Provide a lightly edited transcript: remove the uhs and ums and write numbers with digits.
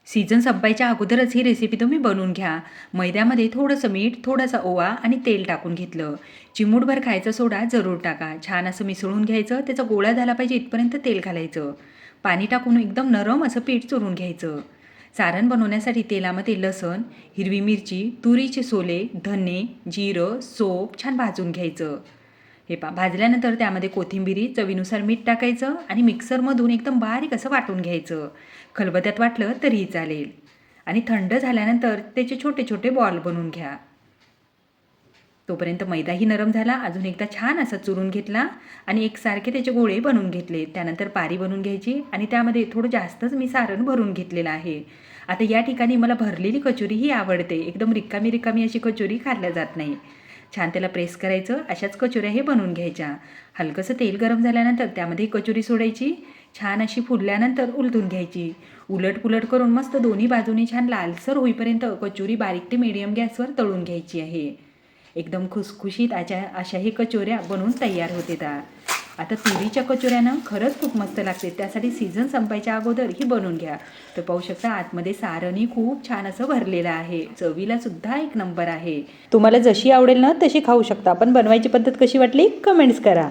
Season संपायच्या अगोदरच ही recipe तुम्ही बनवून घ्या. मैद्यामध्ये थोडंसं मीठ, थोडासा ओवा आणि तेल टाकून घेतलं. चिमूटभर खायचा सोडा जरूर टाका. छान असं मिसळून घ्यायचं. त्याचा गोळा झाला पाहिजे इथपर्यंत तेल घालायचं. पाणी टाकून एकदम नरम असं पीठ चुरून घ्यायचं. सारण बनवण्यासाठी तेलामध्ये लसण, हिरवी मिरची, तुरीचे सोले, धने, जिरं, सोप छान भाजून घ्यायचं. हे भाजल्यानंतर त्यामध्ये कोथिंबिरी, चवीनुसार मीठ टाकायचं आणि मिक्सरमधून एकदम बारीक असं वाटून घ्यायचं. खलबत्त्यात वाटलं तरीही चालेल. आणि थंड झाल्यानंतर त्याचे छोटे छोटे बॉल बनवून घ्या. तोपर्यंत मैदाही नरम झाला. अजून एकदा छान असा चुरून घेतला आणि एकसारखे त्याचे गोळे बनवून घेतले. त्यानंतर पारी बनवून घ्यायची आणि त्यामध्ये थोडं जास्तच मी सारण भरून घेतलेलं आहे. आता या ठिकाणी मला भरलेली कचोरी ही आवडते. एकदम रिकामी रिकामी अशी कचोरी खाल्ल्या जात नाही. छान त्याला प्रेस करायचं. अशाच कचोऱ्या हे बनवून घ्यायच्या. हलकंसं तेल गरम झाल्यानंतर त्यामध्ये कचोरी सोडायची. छान अशी फुलल्यानंतर उलटून घ्यायची. उलट पुलट करून मस्त दोन्ही बाजूनी छान लालसर होईपर्यंत कचोरी बारीक ते मीडियम गॅसवर तळून घ्यायची आहे. एकदम खुसखुशीत अशा ही कचोऱ्या बनवून तयार होते. आता तुरीच्या कचोऱ्यानं खरंच खूप मस्त लागते. त्यासाठी सीझन संपायच्या अगोदर ही बनवून घ्या. तर पाहू शकता आतमध्ये सारणही खूप छान असं भरलेलं आहे. चवीला सुद्धा एक नंबर आहे. तुम्हाला जशी आवडेल ना तशी खाऊ शकता. पण बनवायची पद्धत कशी वाटली कमेंट्स करा.